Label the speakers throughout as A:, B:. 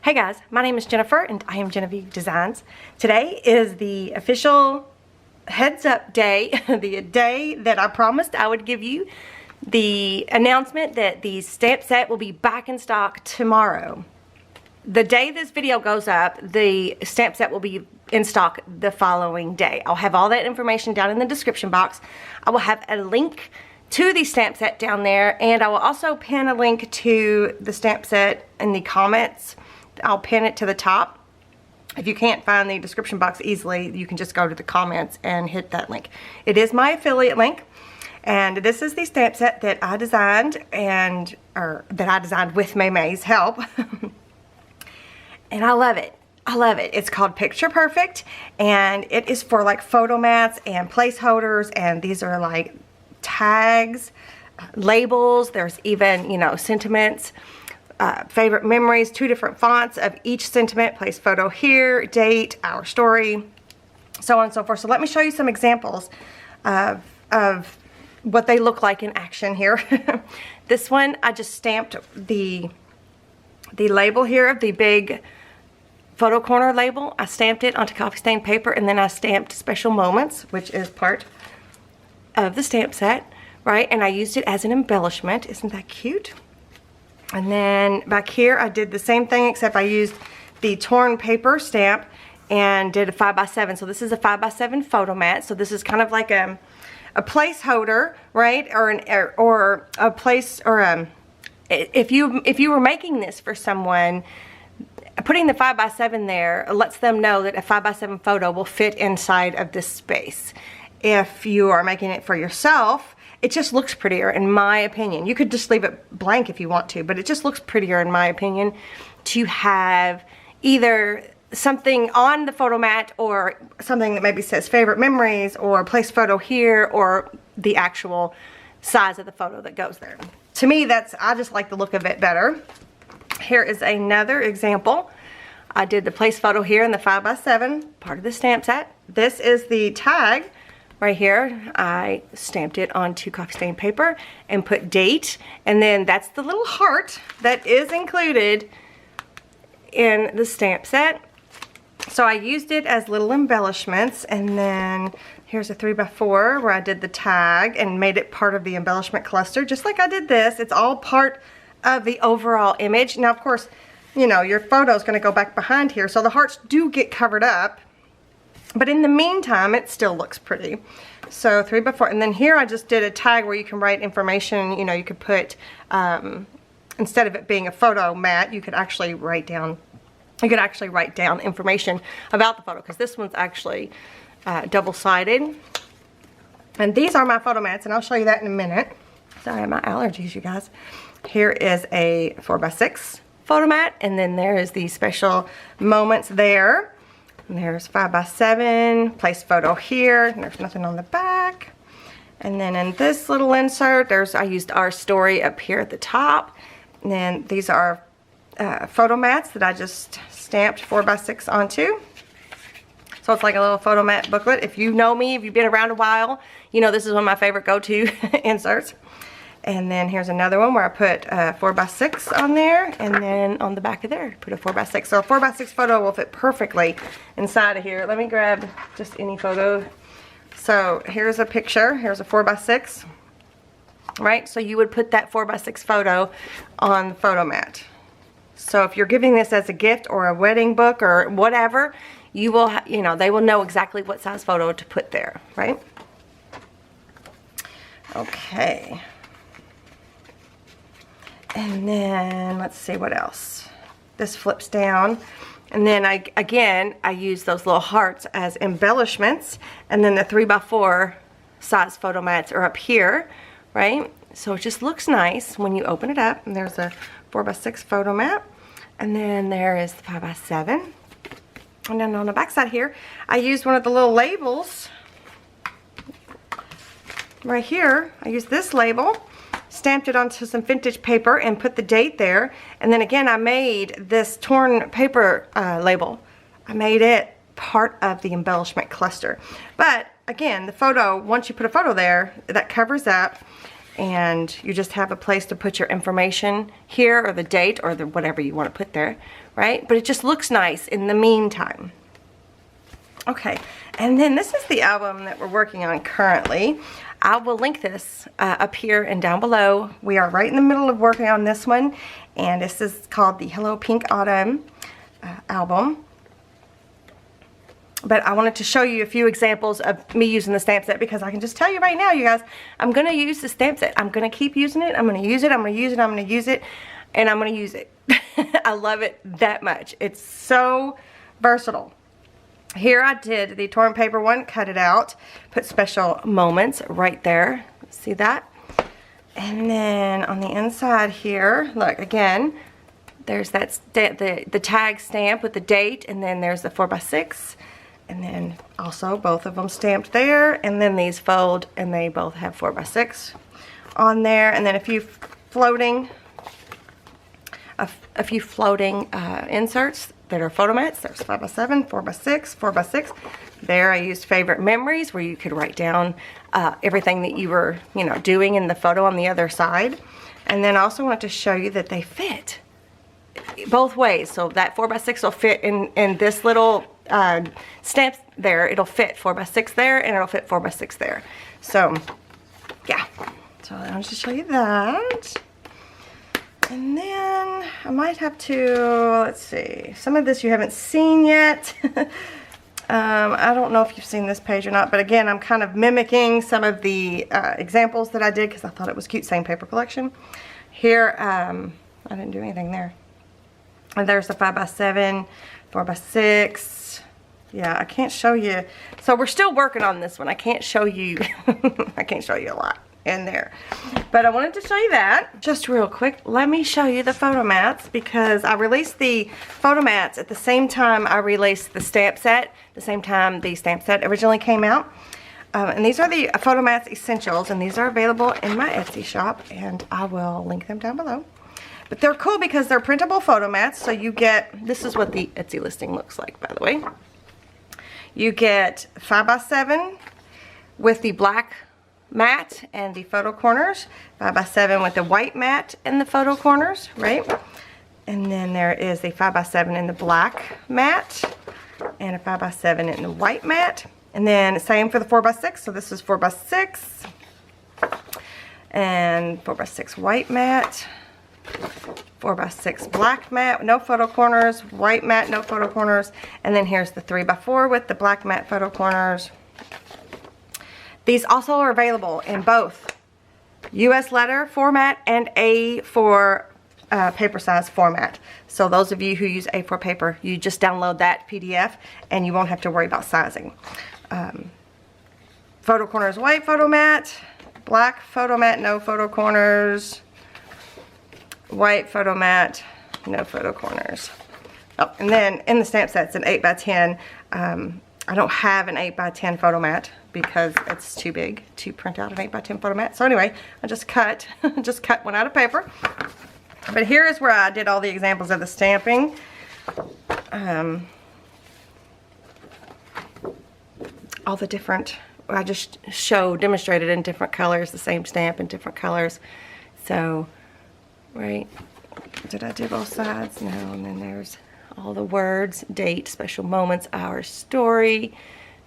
A: Hey guys, my name is Jennifer and I am Genevieve Designs. Today is the official heads up day, the day that I promised I would give you the announcement that the stamp set will be back in stock tomorrow. The day this video goes up, the stamp set will be in stock the following day. I'll have all that information down in the description box. I will have a link to the stamp set down there, and I will also pin a link to the stamp set in the comments. I'll pin it to the top. If you can't find the description box easily, you can just go to the comments and hit that link. It is my affiliate link, and this is the stamp set that I designed, that I designed with May's help. And I love it. I love it. It's called Picture Perfect, and it is for like photo mats and placeholders, and these are like tags, labels. There's even, you know, sentiments, favorite memories, 2 different fonts of each sentiment, place photo here, date, our story, so on and so forth. So let me show you some examples of what they look like in action here. This one, I just stamped the label here of the big photo corner label. I stamped it onto coffee stained paper, and then I stamped Special Moments, which is part of the stamp set, right? And I used it as an embellishment. Isn't that cute? And then back here I did the same thing, except I used the torn paper stamp and did a 5x7. So this is a 5x7 photo mat. So this is kind of like a placeholder, right? Or a place, or if you were making this for someone, putting the 5x7 there lets them know that a 5x7 photo will fit inside of this space. If you are making it for yourself, it just looks prettier, in my opinion. You could just leave it blank if you want to, but it just looks prettier, in my opinion, to have either something on the photo mat or something that maybe says favorite memories or place photo here, or the actual size of the photo that goes there. To me, I just like the look of it better. Here is another example. I did the place photo here in the 5x7, part of the stamp set. This is the tag. Right here, I stamped it onto coffee stained paper and put date, and then that's the little heart that is included in the stamp set. So I used it as little embellishments, and then here's a 3x4 where I did the tag and made it part of the embellishment cluster, just like I did this. It's all part of the overall image. Now, of course, you know, your photo is going to go back behind here, so the hearts do get covered up. But in the meantime, it still looks pretty. So 3x4, and then here I just did a tag where you can write information. You know, you could put, instead of it being a photo mat, you could actually write down, information about the photo, because this one's actually double-sided. And these are my photo mats, and I'll show you that in a minute. Sorry, my allergies, you guys. Here is a 4x6 photo mat, and then there is the Special Moments there. And there's 5x7, place photo here, and there's nothing on the back. And then in this little insert, I used our story up here at the top. And then these are photo mats that I just stamped 4x6 onto. So it's like a little photo mat booklet. If you know me, if you've been around a while, you know this is one of my favorite go-to inserts. And then here's another one where I put 4x6 on there, and then on the back of there, put a 4x6. So a 4x6 photo will fit perfectly inside of here. Let me grab just any photo. So here's a picture. Here's a 4x6, right? So you would put that 4x6 photo on the photo mat. So if you're giving this as a gift or a wedding book or whatever, you will, you know, they will know exactly what size photo to put there, right? Okay. And then let's see what else. This flips down, and then I use those little hearts as embellishments, and then the 3x4 size photo mats are up here, right? So it just looks nice when you open it up. And there's a 4x6 photo mat, and then there is the 5x7. And then on the back side here, I used one of the little labels right here. I used this label, stamped it onto some vintage paper and put the date there. And then again, I made this torn paper label. I made it part of the embellishment cluster. But again, the photo, once you put a photo there, that covers up. and you just have a place to put your information here, or the date, or the whatever you want to put there, right? But it just looks nice in the meantime. Okay, and then this is the album that we're working on currently. I will link this up here and down below. We are right in the middle of working on this one, and this is called the Hello Pink Autumn album. But I wanted to show you a few examples of me using the stamp set, because I can just tell you right now, you guys, I'm going to use the stamp set. I'm going to keep using it. I'm going to use it. I'm going to use it. I'm going to use it. And I'm going to use it. I love it that much. It's so versatile. Here I did the torn paper one, cut it out, put special moments right there. See that? And then on the inside here, look, again, there's that the tag stamp with the date, and then there's the 4x6. And then also both of them stamped there, and then these fold and they both have 4x6 on there, and then a few floating inserts that are photo mats. There's 5x7, 4x6, 4x6. There I used favorite memories, where you could write down everything that you were, you know, doing in the photo on the other side. And then I also wanted to show you that they fit both ways. So that 4x6 will fit in this little stamp there. It'll fit 4x6 there, and it'll fit 4x6 there. So yeah, so I wanted to show you that. And then I might have to, let's see, some of this you haven't seen yet. I don't know if you've seen this page or not, but again, I'm kind of mimicking some of the examples that I did, because I thought it was cute. Same paper collection. Here, I didn't do anything there. And there's the 5x7, 4x6. Yeah, I can't show you. So we're still working on this one. I can't show you, I can't show you a lot in there. But I wanted to show you that. Just real quick, let me show you the photo mats, because I released the photo mats at the same time I released the stamp set, the same time the stamp set originally came out. And these are the photo mats essentials, and these are available in my Etsy shop, and I will link them down below. But they're cool because they're printable photo mats, so you get, this is what the Etsy listing looks like, by the way. You get 5x7 with the black mat and the photo corners, 5x7 with the white mat and the photo corners, right? And then there is a 5x7 in the black mat and a 5x7 in the white mat. And then same for the 4x6, so this is 4x6 and 4x6 white mat, 4x6 black mat, no photo corners, white mat, no photo corners, and then here's the 3x4 with the black mat photo corners. These also are available in both US letter format and A4 paper size format. So those of you who use A4 paper, you just download that PDF and you won't have to worry about sizing. Photo corners white photo mat, black photo mat, no photo corners, white photo mat, no photo corners. Oh, and then in the stamp sets, an 8x10. I don't have an 8x10 photo mat because it's too big to print out an 8x10 photo mat. So anyway, I just cut one out of paper. But here is where I did all the examples of the stamping. All the different, I just demonstrated in different colors, the same stamp in different colors. So, right, did I do both sides? No, and then there's all the words, date, special moments, hours, story,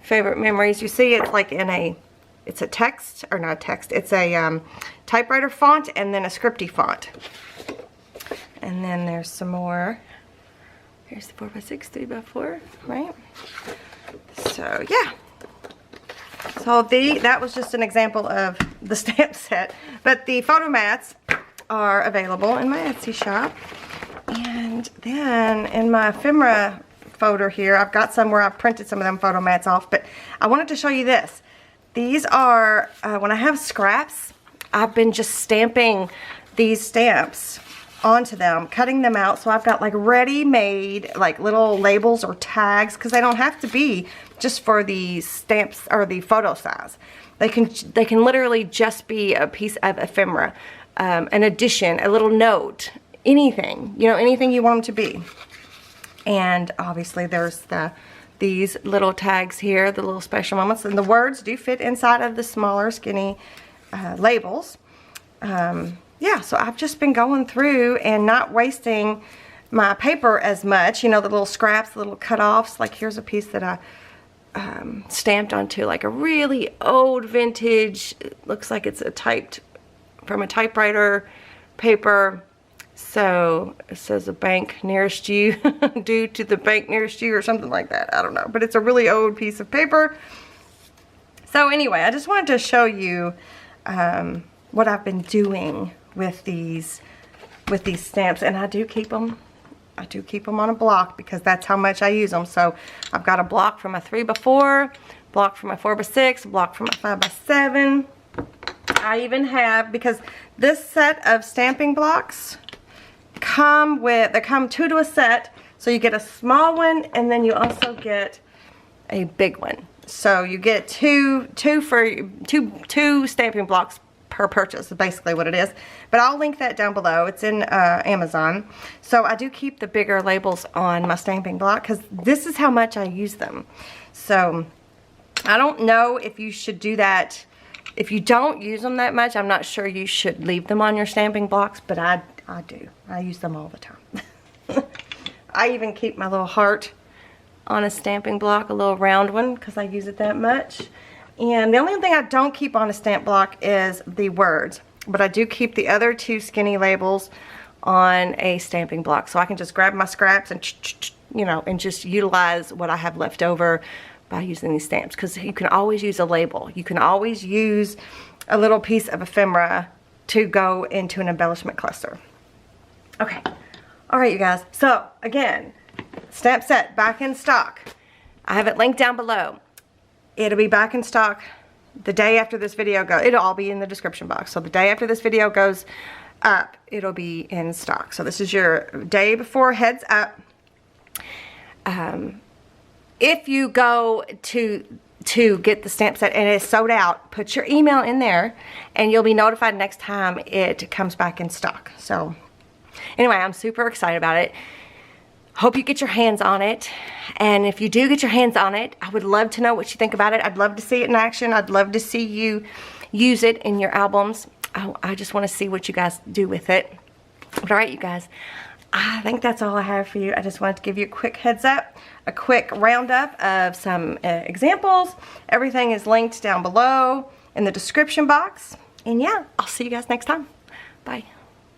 A: favorite memories. You see it's like in a, it's a text, or not a text, it's a typewriter font and then a scripty font. And then there's some more. Here's the 4x6, 3x4, right? So yeah. So that was just an example of the stamp set. But the photo mats are available in my Etsy shop. And then in my ephemera folder here, I've got some where I've printed some of them photo mats off. But I wanted to show you this. These are, when I have scraps, I've been just stamping these stamps onto them, cutting them out, so I've got like ready-made like little labels or tags, because they don't have to be just for the stamps or the photo size. They can literally just be a piece of ephemera, an addition, a little note, anything, you know, anything you want them to be. And obviously there's these little tags here, the little special moments, and the words do fit inside of the smaller skinny labels. yeah, so I've just been going through and not wasting my paper as much. You know, the little scraps, the little cut-offs. Like here's a piece that I stamped onto like a really old vintage, it looks like it's from a typewriter paper. So it says a bank nearest you, due to the bank nearest you or something like that. I don't know, but it's a really old piece of paper. So anyway, I just wanted to show you what I've been doing with these stamps, and I do keep them on a block because that's how much I use them. So I've got a block from a 3x4, block from a 4x6, block from a 5x7. I even have, because this set of stamping blocks they come 2 to a set, so you get a small one and then you also get a big one. So you get two stamping blocks per purchase, is basically what it is. But I'll link that down below. It's in Amazon. So I do keep the bigger labels on my stamping block because this is how much I use them. So I don't know if you should do that. If you don't use them that much, I'm not sure you should leave them on your stamping blocks, but I do. I use them all the time. I even keep my little heart on a stamping block, a little round one, because I use it that much. And the only thing I don't keep on a stamp block is the words, but I do keep the other 2 skinny labels on a stamping block, so I can just grab my scraps and you know, and just utilize what I have left over by using these stamps, because you can always use a label. You can always use a little piece of ephemera to go into an embellishment cluster. Okay, all right, you guys. So again, stamp set back in stock. I have it linked down below. It'll be back in stock the day after this video goes. It'll all be in the description box. So the day after this video goes up, it'll be in stock. So this is your day before heads up. If you go to get the stamp set and it's sold out, put your email in there and you'll be notified next time it comes back in stock. So anyway, I'm super excited about it. Hope you get your hands on it. And if you do get your hands on it, I would love to know what you think about it. I'd love to see it in action. I'd love to see you use it in your albums. I just want to see what you guys do with it. But all right, you guys, I think that's all I have for you. I just wanted to give you a quick heads up, a quick roundup of some examples. Everything is linked down below in the description box. And yeah, I'll see you guys next time. Bye.